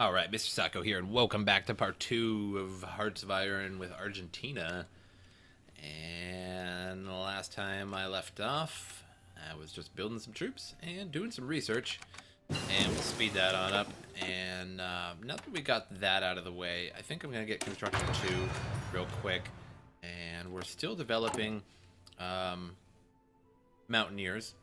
Alright, MrSotko here, and welcome back to part 2 of Hearts of Iron with Argentina. And the last time I left off, I was just building some troops and doing some research. And we'll speed that on up. And now that we got that out of the way, I think I'm going to get Construction 2 real quick. And we're still developing Mountaineers.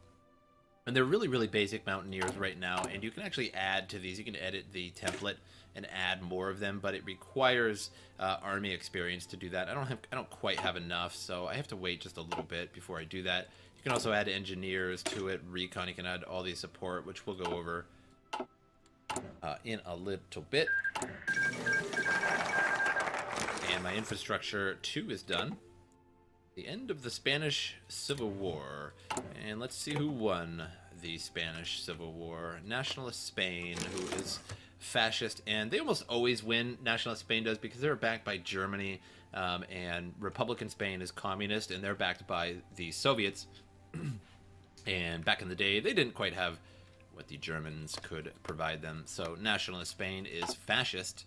And they're really, really basic Mountaineers right now, and you can actually add to these. You can edit the template and add more of them, but it requires army experience to do that. I don't quite have enough, so I have to wait just a little bit before I do that. You can also add engineers to it, Recon. You can add all these support, which we'll go over in a little bit. And my infrastructure 2 is done. The end of the Spanish Civil War. And let's see who won the Spanish Civil War. Nationalist Spain, who is fascist. And they almost always win, Nationalist Spain does, because they're backed by Germany. And Republican Spain is communist, and they're backed by the Soviets. And back in the day, they didn't quite have what the Germans could provide them. So Nationalist Spain is fascist,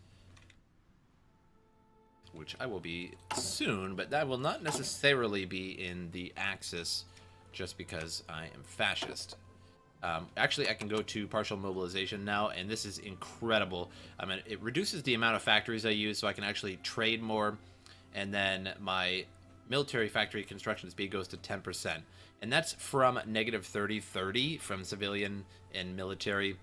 which I will be soon, but that will not necessarily be in the Axis just because I am fascist. Actually, I can go to partial mobilization now, and this is incredible. I mean, it reduces the amount of factories I use, so I can actually trade more, and then my military factory construction speed goes to 10%. And that's from negative 30 from civilian and military.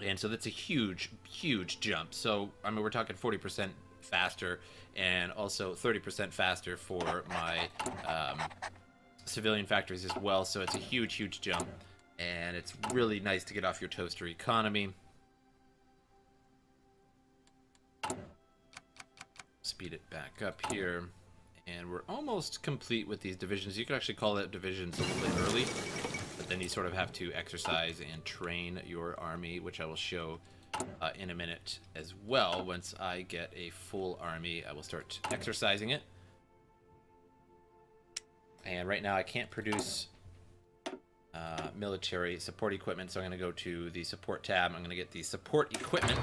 And so that's a huge, huge jump. So, I mean, we're talking 40% faster, and also 30% faster for my civilian factories as well. So it's a huge, huge jump, and it's really nice to get off your toaster economy. Speed it back up here, and we're almost complete with these divisions. You could actually call it divisions a little bit early, but then you sort of have to exercise and train your army, which I will show in a minute as well. Once I get a full army, I will start exercising it. And right now I can't produce military support equipment, so I'm going to go to the support tab. I'm going to get the support equipment,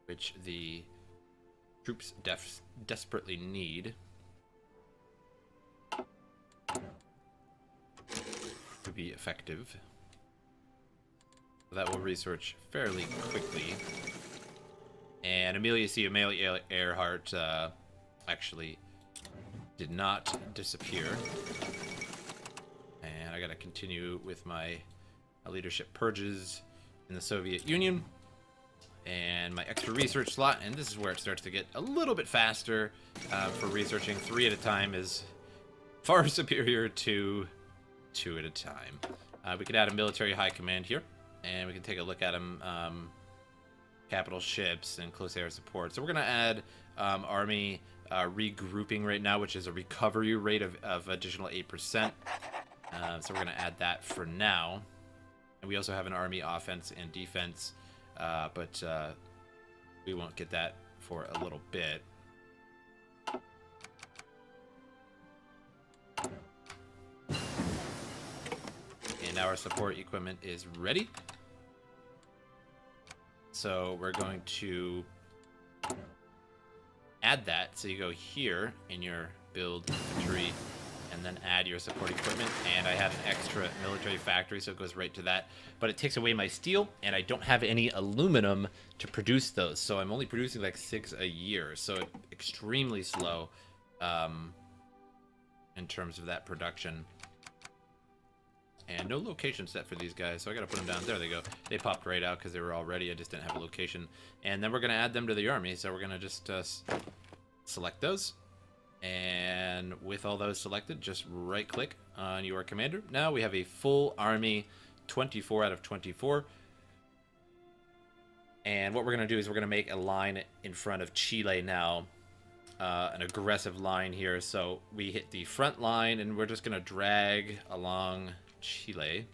which the troops desperately need to be effective. That will research fairly quickly. And Amelia Earhart actually did not disappear. And I gotta continue with my leadership purges in the Soviet Union. And my extra research slot, and this is where it starts to get a little bit faster for researching. 3 at a time is far superior to 2 at a time. We could add a military high command here, and we can take a look at them. Capital ships and close air support. So we're going to add army regrouping right now, which is a recovery rate of additional 8%. So we're going to add that for now. And we also have an army offense and defense, but we won't get that for a little bit. And now our support equipment is ready. So we're going to add that. So you go here in your build tree and then add your support equipment. And I have an extra military factory, so it goes right to that. But it takes away my steel, and I don't have any aluminum to produce those. So I'm only producing like 6 a year. So extremely slow in terms of that production. And no location set for these guys, so I gotta put them down. There they go. They popped right out because they were all ready. I just didn't have a location. And then we're gonna add them to the army, so we're gonna just select those. And with all those selected, just right-click on your commander. Now we have a full army, 24 out of 24. And what we're gonna do is we're gonna make a line in front of Chile now. An aggressive line here. So we hit the front line, and we're just gonna drag along Chile.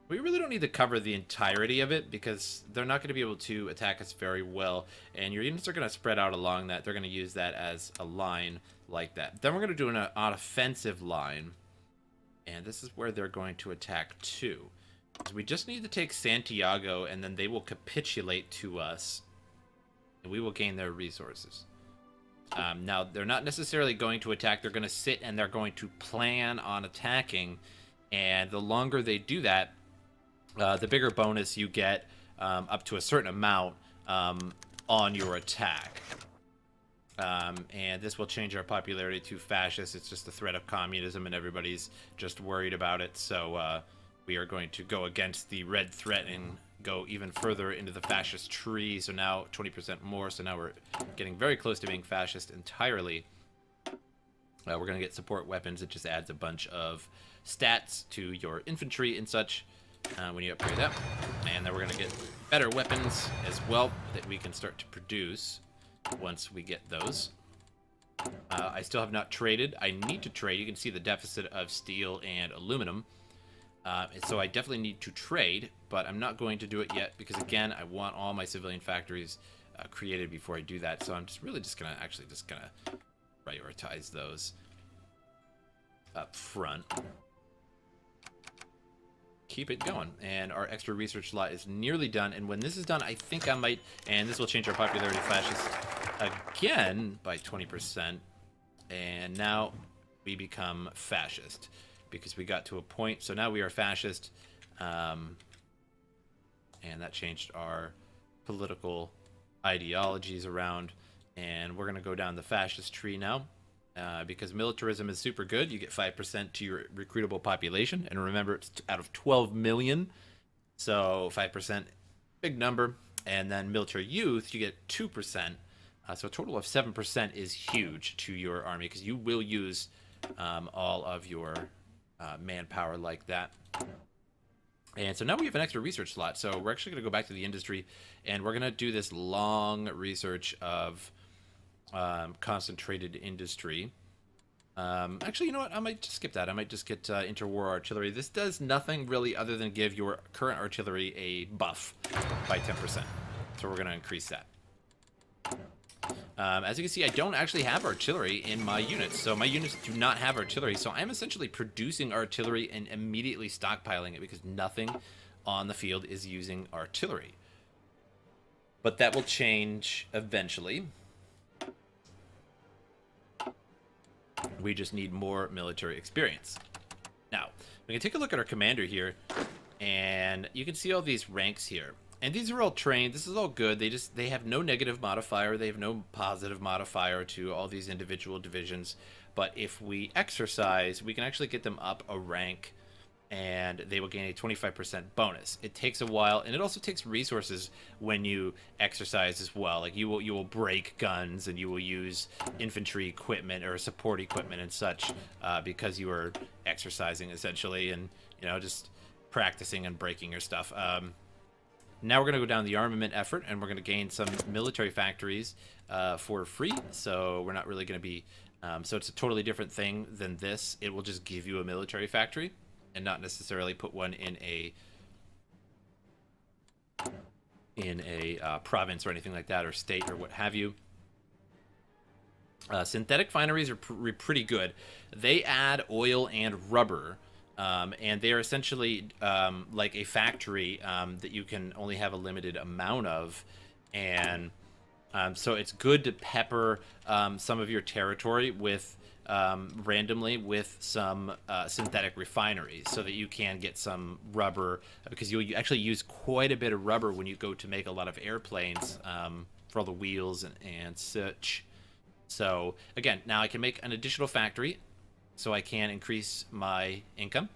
We really don't need to cover the entirety of it because they're not going to be able to attack us very well, and your units are going to spread out along that. They're going to use that as a line like that. Then we're going to do an offensive line, and this is where they're going to attack too. We just need to take Santiago, and then they will capitulate to us, and we will gain their resources. Now, they're not necessarily going to attack. They're going to sit, and they're going to plan on attacking. And the longer they do that, the bigger bonus you get up to a certain amount on your attack. And this will change our popularity to fascist. It's just the threat of communism, and everybody's just worried about it. So we are going to go against the red threat and go even further into the fascist tree. So now 20% more. So now we're getting very close to being fascist entirely. We're going to get support weapons. It just adds a bunch of stats to your infantry and such when you upgrade that. And then we're going to get better weapons as well that we can start to produce once we get those. I still have not traded. I need to trade. You can see the deficit of steel and aluminum. So I definitely need to trade, but I'm not going to do it yet because, again, I want all my civilian factories created before I do that. So I'm just really just going to prioritize those up front. Keep it going. And our extra research slot is nearly done. And when this is done, I think I might, and this will change our popularity fascist again by 20%. And now we become fascist because we got to a point. So now we are fascist. And that changed our political ideologies around. And we're going to go down the fascist tree now. Because militarism is super good. You get 5% to your recruitable population. And remember, it's out of 12 million. So 5%, big number. And then military youth, you get 2%. So a total of 7% is huge to your army because you will use all of your manpower like that. And so now we have an extra research slot. So we're actually going to go back to the industry. And we're going to do this long research of concentrated industry. Actually, you know what? I might just skip that. I might just get Interwar Artillery. This does nothing really other than give your current artillery a buff by 10%. So we're going to increase that. As you can see, I don't actually have artillery in my units. So my units do not have artillery. So I'm essentially producing artillery and immediately stockpiling it because nothing on the field is using artillery. But that will change eventually. We just need more military experience. Now, we can take a look at our commander here, and you can see all these ranks here. And these are all trained. This is all good. They have no negative modifier. They have no positive modifier to all these individual divisions. But if we exercise, we can actually get them up a rank, and they will gain a 25% bonus. It takes a while, and it also takes resources when you exercise as well. Like you will break guns, and you will use infantry equipment or support equipment and such because you are exercising essentially, and just practicing and breaking your stuff. Now we're going to go down the armament effort, and we're going to gain some military factories for free. So we're not really going to be. So it's a totally different thing than this. It will just give you a military factory, and not necessarily put one in a province or anything like that, or state or what have you. Synthetic fineries are pretty good. They add oil and rubber, and they are essentially like a factory that you can only have a limited amount of, and so it's good to pepper some of your territory with randomly with some synthetic refineries so that you can get some rubber, because you actually use quite a bit of rubber when you go to make a lot of airplanes for all the wheels and such. So again, now I can make an additional factory so I can increase my income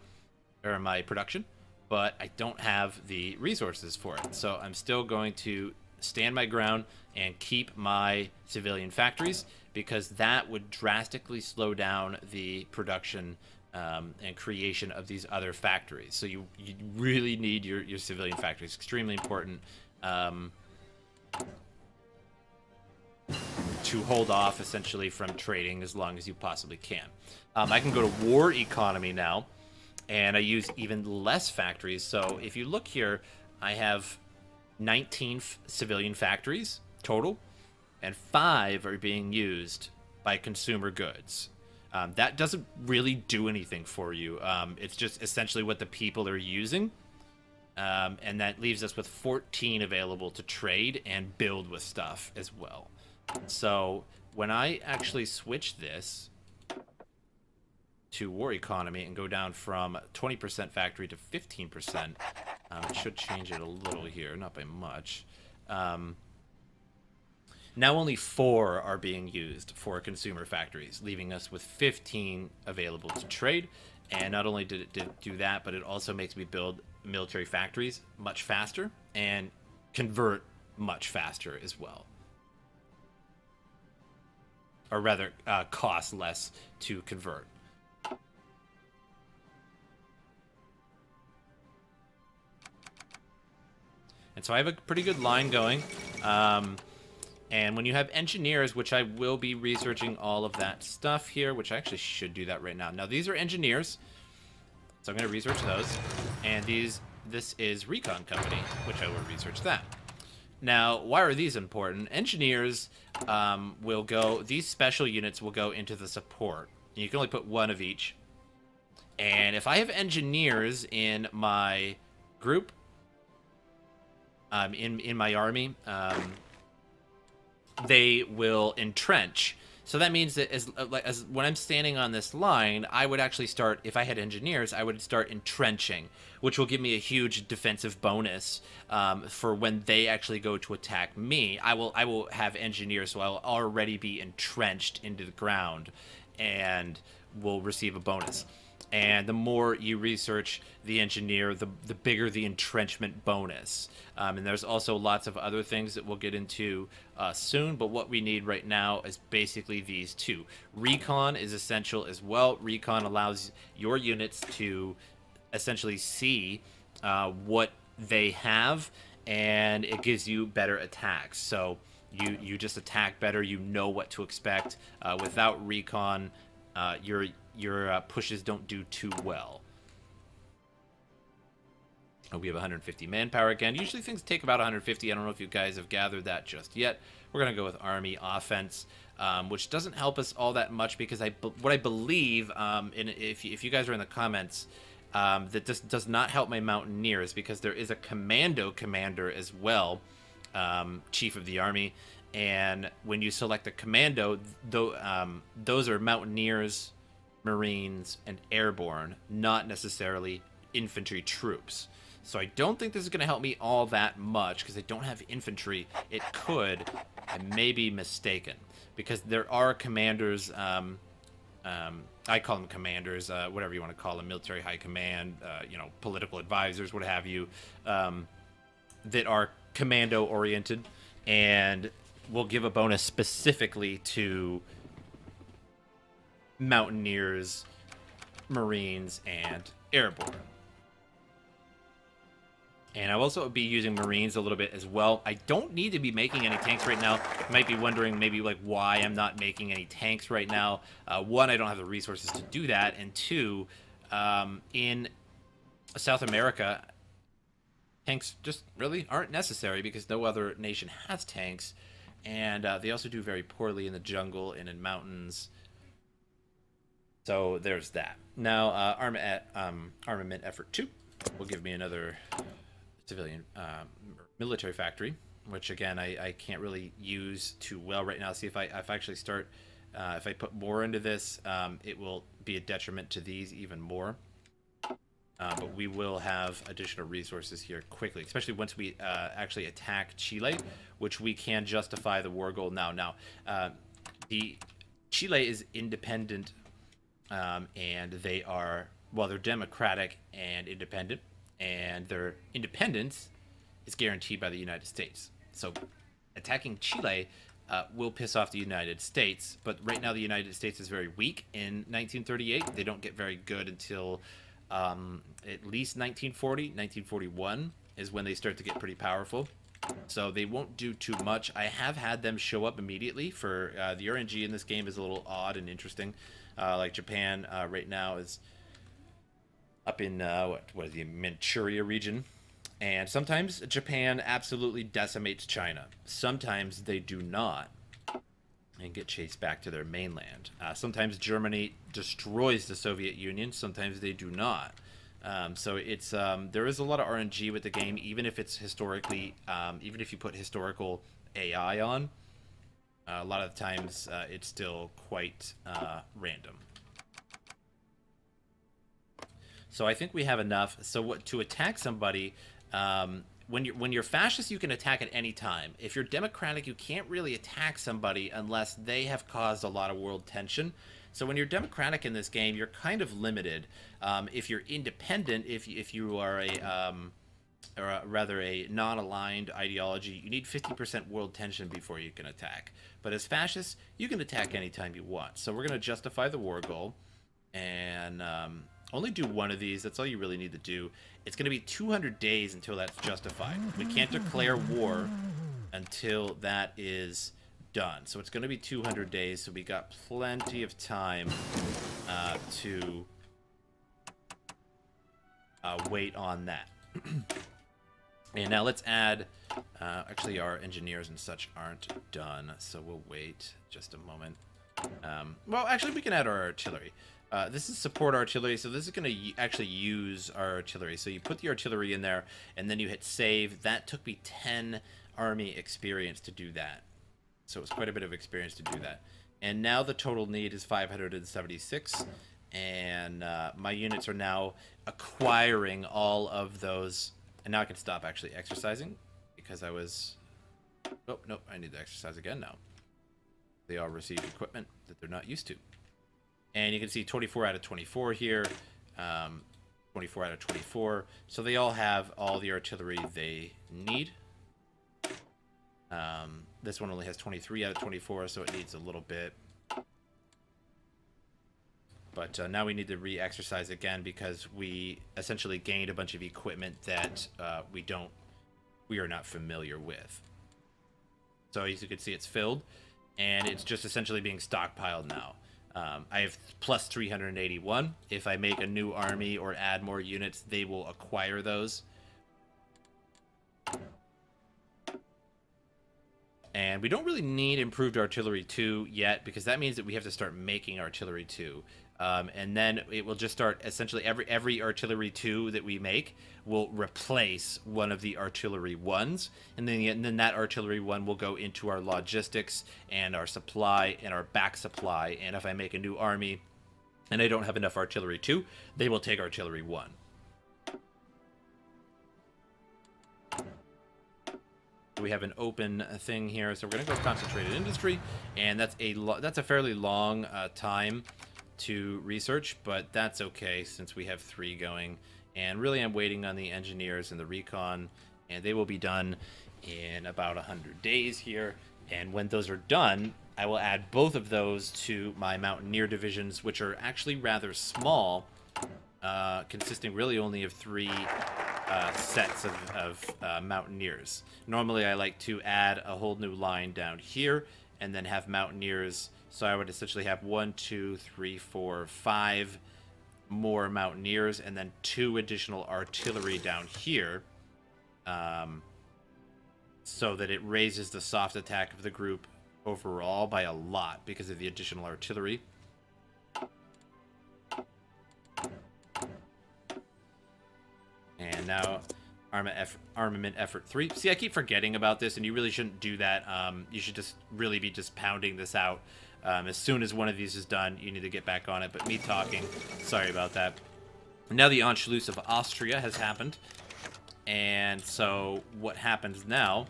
or my production, but I don't have the resources for it. So I'm still going to stand my ground and keep my civilian factories, because that would drastically slow down the production and creation of these other factories. So you really need your civilian factories. Extremely important to hold off essentially from trading as long as you possibly can. I can go to war economy now, and I use even less factories. So if you look here, I have 19 civilian factories total, and 5 are being used by consumer goods. That doesn't really do anything for you. It's just essentially what the people are using. And that leaves us with 14 available to trade and build with stuff as well. So when I actually switch this to war economy and go down from 20% factory to 15%, it should change it a little here, not by much. Now only 4 are being used for consumer factories, leaving us with 15 available to trade. And not only did it do that, but it also makes me build military factories much faster and convert much faster as well. Or rather, cost less to convert. And so I have a pretty good line going. And when you have engineers, which I will be researching all of that stuff here, which I actually should do that right now. Now, these are engineers, so I'm going to research those. And this is Recon Company, which I will research that. Now, why are these important? Engineers will go, these special units will go into the support. You can only put 1 of each. And if I have engineers in my group, in my army, they will entrench. So that means that as when I'm standing on this line, I would actually start, if I had engineers, I would start entrenching, which will give me a huge defensive bonus for when they actually go to attack me. I will have engineers, so I will already be entrenched into the ground and will receive a bonus. And the more you research the engineer, the bigger the entrenchment bonus. And there's also lots of other things that we'll get into soon, but what we need right now is basically these 2. Recon is essential as well. Recon allows your units to essentially see what they have, and it gives you better attacks. So you just attack better, you know what to expect. Without Recon, your pushes don't do too well. We have 150 manpower again. Usually things take about 150. I don't know if you guys have gathered that just yet. We're going to go with Army Offense, which doesn't help us all that much because what I believe, if you guys are in the comments, that this does not help my Mountaineers because there is a Commando commander as well, Chief of the Army. And when you select a Commando, those are Mountaineers, Marines, and Airborne, not necessarily infantry troops. So I don't think this is going to help me all that much because I don't have infantry. It could. I may be mistaken because there are commanders. I call them commanders, whatever you want to call them, military high command, political advisors, what have you, that are commando oriented and will give a bonus specifically to Mountaineers, Marines, and Airborne. And I'll also be using Marines a little bit as well. I don't need to be making any tanks right now. You might be wondering maybe like why I'm not making any tanks right now. 1, I don't have the resources to do that. And 2, in South America, tanks just really aren't necessary because no other nation has tanks. And they also do very poorly in the jungle and in mountains. So there's that. Now, Armament Effort 2 will give me another civilian military factory, which again I can't really use too well right now. See if I actually start if I put more into this, it will be a detriment to these even more. But we will have additional resources here quickly, especially once we actually attack Chile, which we can justify the war goal now. Now, the Chile is independent, and they're democratic and independent. And their independence is guaranteed by the United States. So attacking Chile will piss off the United States. But right now the United States is very weak in 1938. They don't get very good until at least 1940. 1941 is when they start to get pretty powerful. So they won't do too much. I have had them show up immediately. For the RNG in this game is a little odd and interesting. Like Japan right now is up in what is the Manchuria region, and sometimes Japan absolutely decimates China. Sometimes they do not and get chased back to their mainland. Sometimes Germany destroys the Soviet Union. Sometimes they do not. So it's there is a lot of RNG with the game, even if it's historically, even if you put historical AI on. A lot of the times, it's still quite random. So I think we have enough. So what to attack somebody? When you're fascist, you can attack at any time. If you're democratic, you can't really attack somebody unless they have caused a lot of world tension. So when you're democratic in this game, you're kind of limited. If you're independent, if you are rather a non-aligned ideology, you need 50% world tension before you can attack. But as fascists, you can attack anytime you want. So we're going to justify the war goal and only do one of these. That's all you really need to do. It's going to be 200 days until that's justified. We can't declare war until that is done. So it's going to be 200 days, so we got plenty of time to wait on that. And now let's add, actually our engineers and such aren't done, so we'll wait just a moment. Well, actually we can add our artillery. This is support artillery, so this is going to actually use our artillery. So you put the artillery in there, and then you hit save. That took me 10 army experience to do that. So it was quite a bit of experience to do that. And now the total need is 576, and my units are now acquiring all of those. And now I can stop actually exercising, because I was... Oh, nope, I need to exercise again now. They all received equipment that they're not used to. And you can see 24 out of 24 here, 24 out of 24. So they all have all the artillery they need. This one only has 23 out of 24, so it needs a little bit. But now we need to re-exercise again because we essentially gained a bunch of equipment that we are not familiar with. So as you can see, it's filled, and it's just essentially being stockpiled now. I have plus 381. If I make a new army or add more units, they will acquire those. And we don't really need improved artillery 2 yet, because that means that we have to start making artillery 2. And then it will just start, essentially every artillery 2 that we make will replace one of the artillery 1s, and then that artillery 1 will go into our logistics and our supply and our back supply. And if I make a new army and I don't have enough artillery 2, they will take artillery 1. We have an open thing here, so we're going to go concentrated industry, and that's a fairly long time to research, but that's okay since we have 3 going. And really I'm waiting on the engineers and the recon, and they will be done in about 100 days here. And when those are done, I will add both of those to my mountaineer divisions, which are actually rather small, consisting really only of 3 sets of mountaineers. Normally I like to add a whole new line down here and then have mountaineers. So I would essentially have 1, 2, 3, 4, 5 more mountaineers, and then 2 additional artillery down here, so that it raises the soft attack of the group overall by a lot because of the additional artillery. And now armament effort 3. See, I keep forgetting about this, and you really shouldn't do that. You should just really be just pounding this out. As soon as one of these is done, you need to get back on it. But me talking, sorry about that. Now the Anschluss of Austria has happened. And so what happens now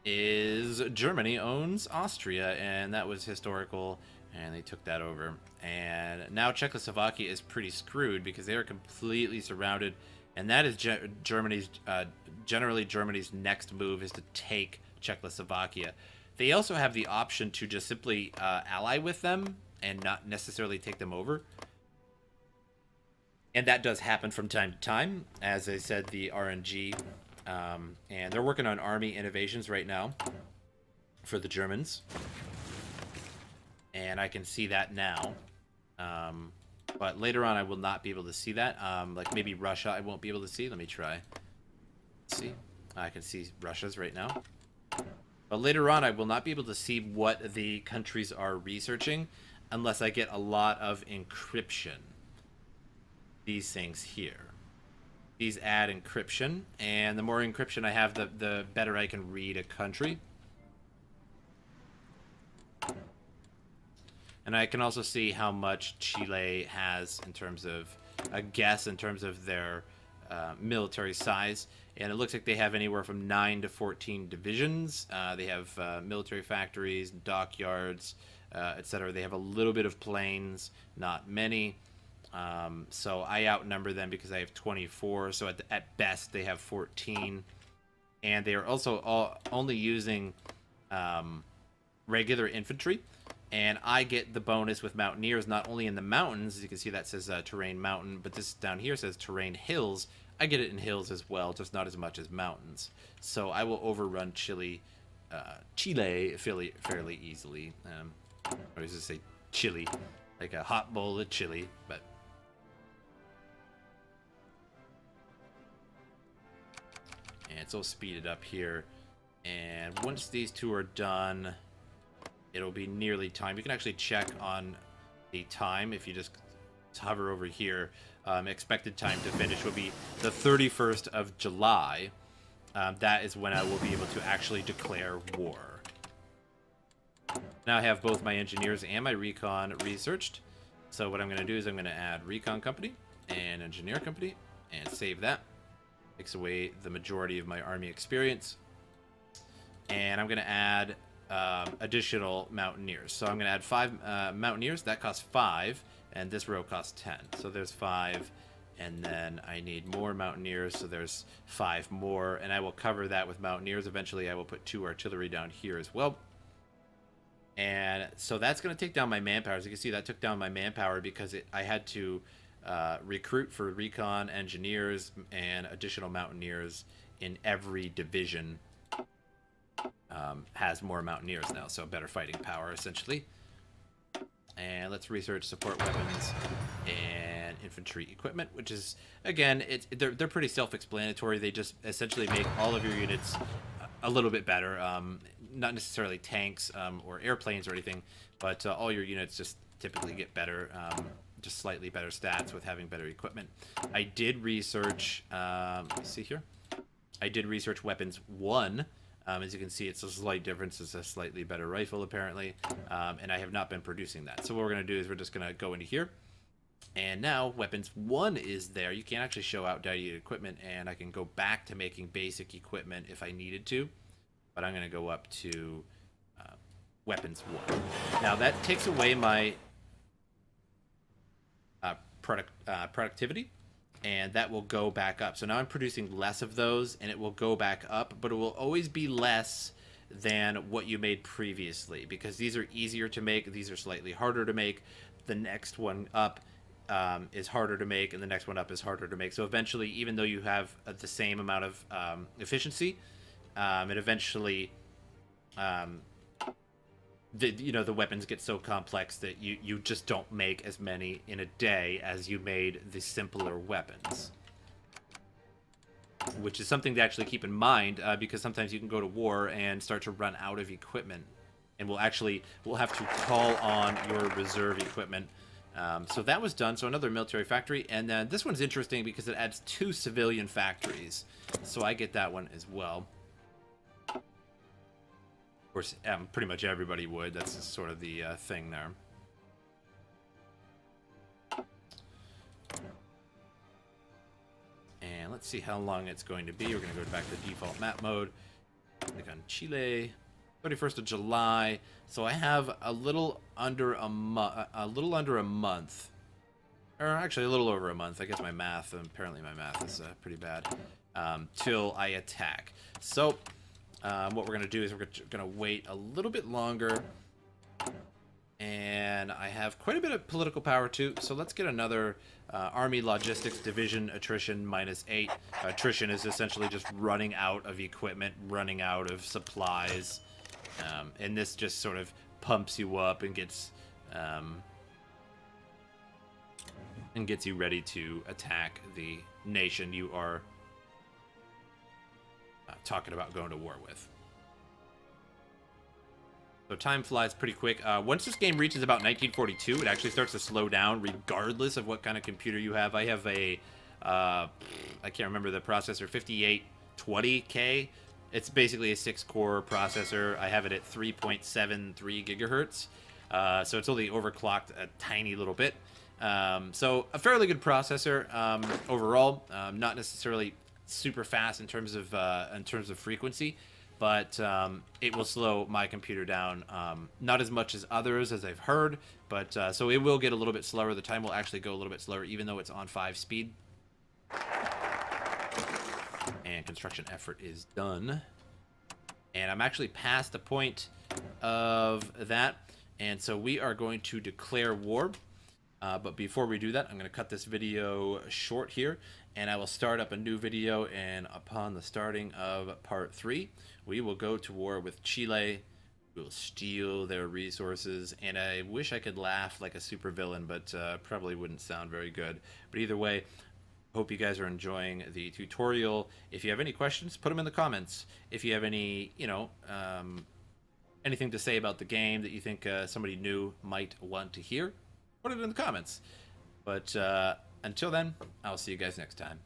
is Germany owns Austria, and that was historical, and they took that over. And now Czechoslovakia is pretty screwed because they are completely surrounded, and that is generally Germany's next move is to take Czechoslovakia. They also have the option to just simply ally with them and not necessarily take them over. And that does happen from time to time. As I said, the RNG. And they're working on army innovations right now for the Germans. And I can see that now. But later on, I will not be able to see that. Like maybe Russia, I won't be able to see. Let me try. Let's see. I can see Russia's right now. But later on, I will not be able to see what the countries are researching unless I get a lot of encryption. These things here. These add encryption, and the more encryption I have, the better I can read a country. And I can also see how much Chile has in terms of a guess in terms of their military size. And it looks like they have anywhere from 9 to 14 divisions. They have military factories, dockyards, etc. They have a little bit of planes, not many. So I outnumber them because I have 24. So at best, they have 14. And they are also only using regular infantry. And I get the bonus with mountaineers, not only in the mountains. As you can see, that says terrain mountain, but this down here says terrain hills. I get it in hills as well, just not as much as mountains. So I will overrun Chile fairly easily. I always just say chili, like a hot bowl of chili, but... And it's all speeded up here. And once these two are done, it'll be nearly time. You can actually check on the time if you just hover over here. Expected time to finish will be the 31st of July. That is when I will be able to actually declare war. Now I have both my engineers and my recon researched. So what I'm going to do is I'm going to add recon company and engineer company and save that. Takes away the majority of my army experience. And I'm going to add additional mountaineers. So I'm going to add 5 mountaineers. That costs 5, and this row costs 10. So there's 5, and then I need more mountaineers, so there's 5 more, and I will cover that with mountaineers. Eventually, I will put 2 artillery down here as well. And so that's going to take down my manpower. As you can see, that took down my manpower because I had to recruit for recon, engineers, and additional mountaineers in every division. Has more mountaineers now, so better fighting power, essentially. And let's research support weapons and infantry equipment, which is, again, they're pretty self-explanatory. They just essentially make all of your units a little bit better. Not necessarily tanks or airplanes or anything, but all your units just typically get better, just slightly better stats with having better equipment. I did research, let's see here. I did research weapons 1. As you can see, it's a slight difference. It's a slightly better rifle, apparently, and I have not been producing that. So what we're going to do is we're just going to go into here, and now weapons 1 is there. You can actually show outdated equipment, and I can go back to making basic equipment if I needed to, but I'm going to go up to weapons 1. Now that takes away my productivity, and that will go back up. So now I'm producing less of those, and it will go back up, but it will always be less than what you made previously, because these are easier to make, these are slightly harder to make. The next one up is harder to make, and the next one up is harder to make. So eventually, even though you have the same amount of efficiency, it eventually... the weapons get so complex that you just don't make as many in a day as you made the simpler weapons. Which is something to actually keep in mind, because sometimes you can go to war and start to run out of equipment. And we'll have to call on your reserve equipment. So that was done. So another military factory. And then this one's interesting because it adds 2 civilian factories. So I get that one as well. Of course, pretty much everybody would. That's just sort of the thing there. And let's see how long it's going to be. We're going to go back to default map mode. Click on Chile. 31st of July. So I have a little under a month. Or actually a little over a month. I guess my math, apparently my math is pretty bad. Till I attack. So... what we're going to do is we're going to wait a little bit longer, and I have quite a bit of political power too, so let's get another Army Logistics Division attrition -8. Attrition is essentially just running out of equipment, running out of supplies, and this just sort of pumps you up and gets you ready to attack the nation you are talking about going to war with. So time flies pretty quick. Once this game reaches about 1942, it actually starts to slow down regardless of what kind of computer you have. I have a I can't remember the processor, 5820K. It's basically a 6-core processor. I have it at 3.73 gigahertz, so it's only overclocked a tiny little bit. So a fairly good processor overall. Not necessarily super fast in terms of frequency, but it will slow my computer down. Not as much as others, as I've heard, but so it will get a little bit slower. The time will actually go a little bit slower, even though it's on 5 speed. And construction effort is done. And I'm actually past the point of that. And so we are going to declare war. But before we do that, I'm going to cut this video short here. And I will start up a new video. And upon the starting of part 3, we will go to war with Chile. We will steal their resources. And I wish I could laugh like a supervillain, but probably wouldn't sound very good. But either way, hope you guys are enjoying the tutorial. If you have any questions, put them in the comments. If you have any, anything to say about the game that you think somebody new might want to hear, put it in the comments. But until then, I'll see you guys next time.